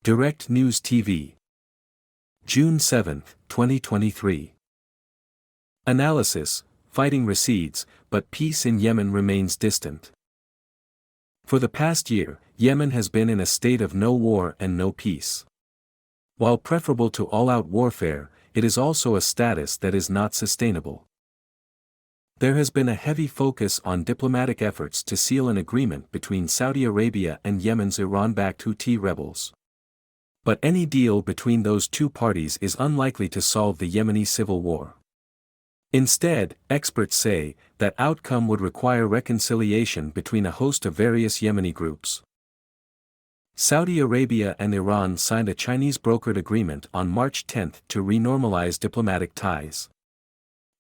Direct News TV. June 7, 2023. Analysis: fighting recedes, but peace in Yemen remains distant. For the past year, Yemen has been in a state of no war and no peace. While preferable to all-out warfare, it is also a status that is not sustainable. There has been a heavy focus on diplomatic efforts to seal an agreement between Saudi Arabia and Yemen's Iran-backed Houthi rebels. But any deal between those two parties is unlikely to solve the Yemeni civil war. Instead, experts say, that outcome would require reconciliation between a host of various Yemeni groups. Saudi Arabia and Iran signed a Chinese-brokered agreement on March 10 to renormalize diplomatic ties.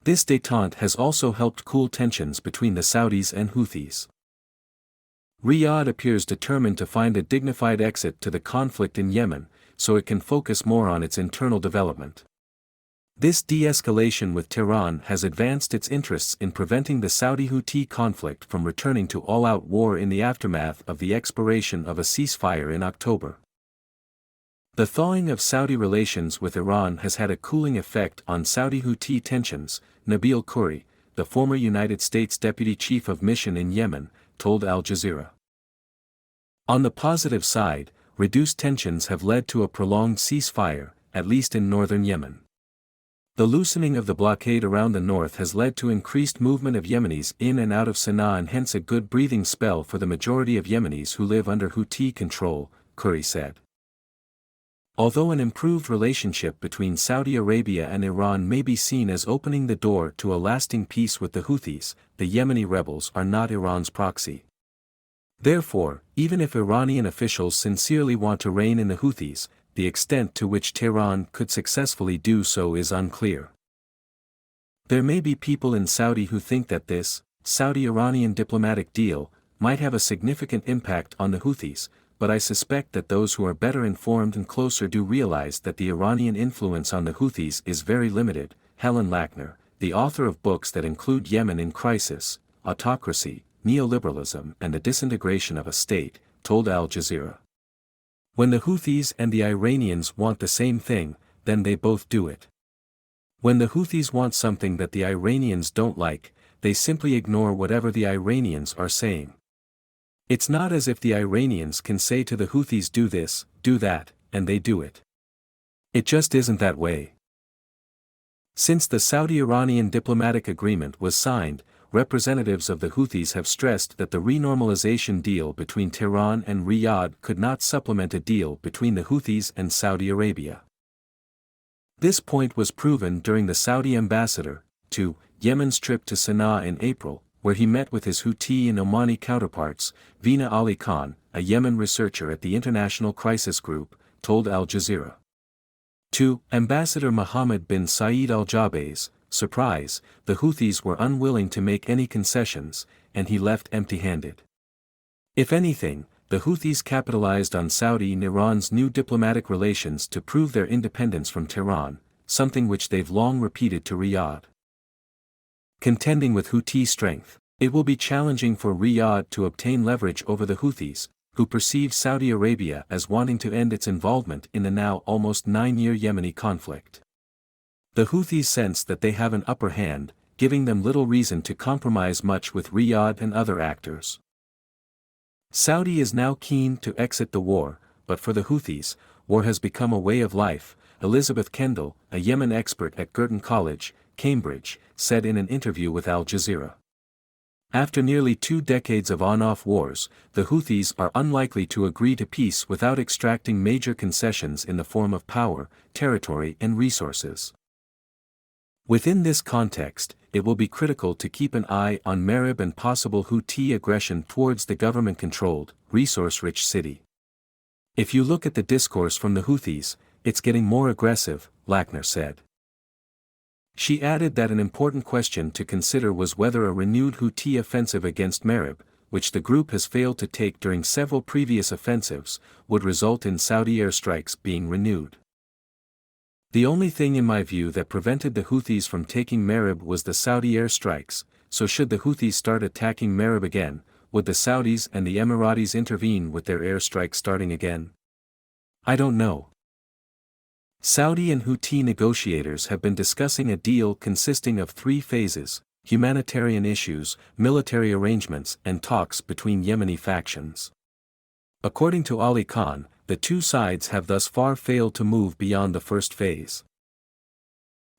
This détente has also helped cool tensions between the Saudis and Houthis. Riyadh appears determined to find a dignified exit to the conflict in Yemen, so it can focus more on its internal development. This de-escalation with Tehran has advanced its interests in preventing the Saudi-Houthi conflict from returning to all-out war in the aftermath of the expiration of a ceasefire in October. The thawing of Saudi relations with Iran has had a cooling effect on Saudi-Houthi tensions, Nabil Khoury, the former United States Deputy Chief of Mission in Yemen, told Al Jazeera. On the positive side, reduced tensions have led to a prolonged ceasefire, at least in northern Yemen. The loosening of the blockade around the north has led to increased movement of Yemenis in and out of Sana'a and hence a good breathing spell for the majority of Yemenis who live under Houthi control, Khoury said. Although an improved relationship between Saudi Arabia and Iran may be seen as opening the door to a lasting peace with the Houthis, the Yemeni rebels are not Iran's proxy. Therefore, even if Iranian officials sincerely want to rein in the Houthis, the extent to which Tehran could successfully do so is unclear. There may be people in Saudi who think that this Saudi-Iranian diplomatic deal might have a significant impact on the Houthis, but I suspect that those who are better informed and closer do realize that the Iranian influence on the Houthis is very limited. Helen Lackner, the author of books that include Yemen in Crisis, Autocracy, Neoliberalism and the Disintegration of a State, told Al Jazeera. When the Houthis and the Iranians want the same thing, then they both do it. When the Houthis want something that the Iranians don't like, they simply ignore whatever the Iranians are saying. It's not as if the Iranians can say to the Houthis do this, do that, and they do it. It just isn't that way. Since the Saudi-Iranian diplomatic agreement was signed, representatives of the Houthis have stressed that the renormalization deal between Tehran and Riyadh could not supplement a deal between the Houthis and Saudi Arabia. This point was proven during the Saudi ambassador to Yemen's trip to Sana'a in April, where he met with his Houthi and Omani counterparts. Veena Ali Khan, a Yemen researcher at the International Crisis Group, told Al Jazeera. To Ambassador Mohammed bin Saeed al-Jabay's surprise, the Houthis were unwilling to make any concessions, and he left empty-handed. If anything, the Houthis capitalized on Saudi and Iran's new diplomatic relations to prove their independence from Tehran, something which they've long repeated to Riyadh. Contending with Houthi strength, it will be challenging for Riyadh to obtain leverage over the Houthis, who perceive Saudi Arabia as wanting to end its involvement in the now almost 9-year Yemeni conflict. The Houthis sense that they have an upper hand, giving them little reason to compromise much with Riyadh and other actors. Saudi is now keen to exit the war, but for the Houthis, war has become a way of life, Elizabeth Kendall, a Yemen expert at Girton College, Cambridge, said in an interview with Al Jazeera. After nearly 2 decades of on-off wars, the Houthis are unlikely to agree to peace without extracting major concessions in the form of power, territory and resources. Within this context, it will be critical to keep an eye on Marib and possible Houthi aggression towards the government-controlled, resource-rich city. If you look at the discourse from the Houthis, it's getting more aggressive, Lackner said. She added that an important question to consider was whether a renewed Houthi offensive against Marib, which the group has failed to take during several previous offensives, would result in Saudi airstrikes being renewed. The only thing in my view that prevented the Houthis from taking Marib was the Saudi airstrikes, so should the Houthis start attacking Marib again, would the Saudis and the Emiratis intervene with their airstrikes starting again? I don't know. Saudi and Houthi negotiators have been discussing a deal consisting of three phases: humanitarian issues, military arrangements, and talks between Yemeni factions. According to Ali Khan, the two sides have thus far failed to move beyond the first phase.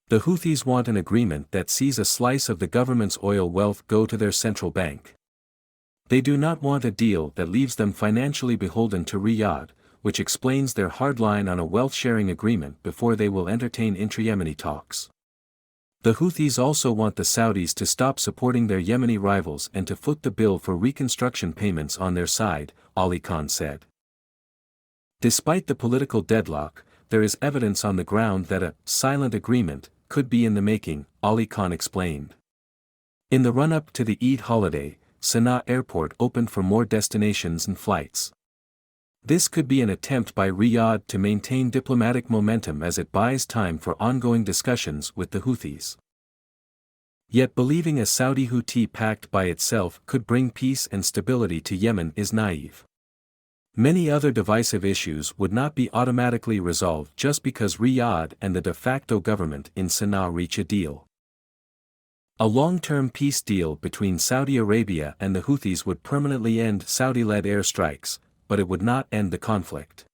The Houthis want an agreement that sees a slice of the government's oil wealth go to their central bank. They do not want a deal that leaves them financially beholden to Riyadh, which explains their hard line on a wealth-sharing agreement before they will entertain intra-Yemeni talks. The Houthis also want the Saudis to stop supporting their Yemeni rivals and to foot the bill for reconstruction payments on their side, Ali Khan said. Despite the political deadlock, there is evidence on the ground that a silent agreement could be in the making, Ali Khan explained. In the run-up to the Eid holiday, Sana'a Airport opened for more destinations and flights. This could be an attempt by Riyadh to maintain diplomatic momentum as it buys time for ongoing discussions with the Houthis. Yet believing a Saudi-Houthi pact by itself could bring peace and stability to Yemen is naive. Many other divisive issues would not be automatically resolved just because Riyadh and the de facto government in Sana'a reach a deal. A long-term peace deal between Saudi Arabia and the Houthis would permanently end Saudi-led airstrikes, but it would not end the conflict.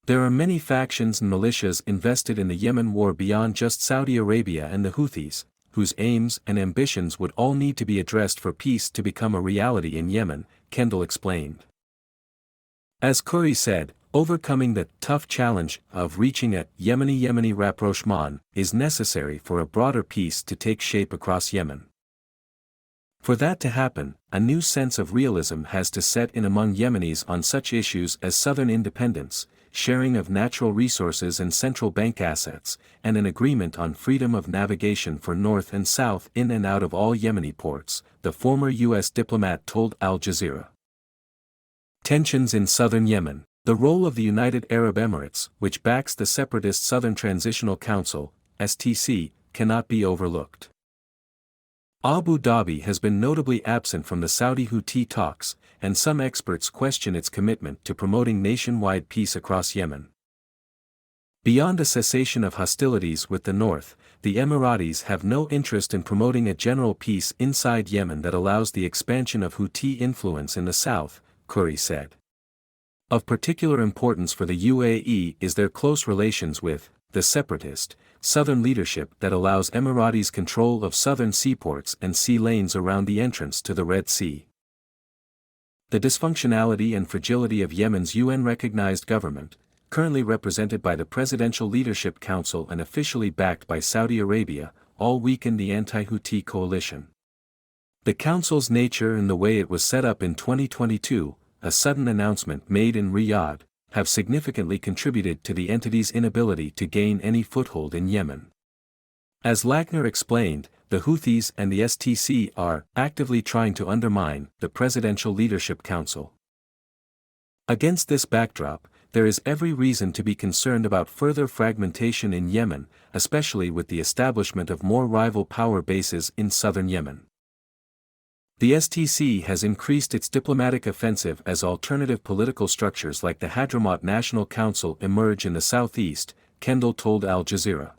There are many factions and militias invested in the Yemen war beyond just Saudi Arabia and the Houthis, whose aims and ambitions would all need to be addressed for peace to become a reality in Yemen, Kendall explained. As Khoury said, overcoming the tough challenge of reaching a Yemeni rapprochement is necessary for a broader peace to take shape across Yemen. For that to happen, a new sense of realism has to set in among Yemenis on such issues as southern independence, sharing of natural resources and central bank assets, and an agreement on freedom of navigation for north and south in and out of all Yemeni ports, the former U.S. diplomat told Al Jazeera. Tensions in southern Yemen. The role of the United Arab Emirates, which backs the separatist Southern Transitional Council, STC, cannot be overlooked. Abu Dhabi has been notably absent from the Saudi-Houthi talks, and some experts question its commitment to promoting nationwide peace across Yemen. Beyond a cessation of hostilities with the north, the Emiratis have no interest in promoting a general peace inside Yemen that allows the expansion of Houthi influence in the south, Khoury said. Of particular importance for the UAE is their close relations with the separatist, southern leadership that allows Emiratis control of southern seaports and sea lanes around the entrance to the Red Sea. The dysfunctionality and fragility of Yemen's UN-recognized government, currently represented by the Presidential Leadership Council and officially backed by Saudi Arabia, all weaken the anti-Houthi coalition. The council's nature and the way it was set up in 2022, a sudden announcement made in Riyadh, have significantly contributed to the entity's inability to gain any foothold in Yemen. As Lackner explained, the Houthis and the STC are actively trying to undermine the Presidential Leadership Council. Against this backdrop, there is every reason to be concerned about further fragmentation in Yemen, especially with the establishment of more rival power bases in southern Yemen. The STC has increased its diplomatic offensive as alternative political structures like the Hadramaut National Council emerge in the southeast, Kendall told Al Jazeera.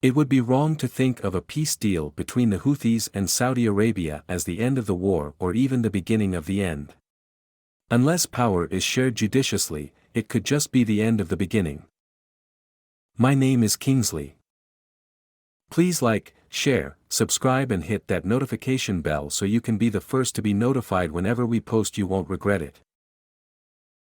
It would be wrong to think of a peace deal between the Houthis and Saudi Arabia as the end of the war or even the beginning of the end. Unless power is shared judiciously, it could just be the end of the beginning. My name is Kingsley. Please like, share, subscribe and hit that notification bell so you can be the first to be notified whenever we post. You won't regret it.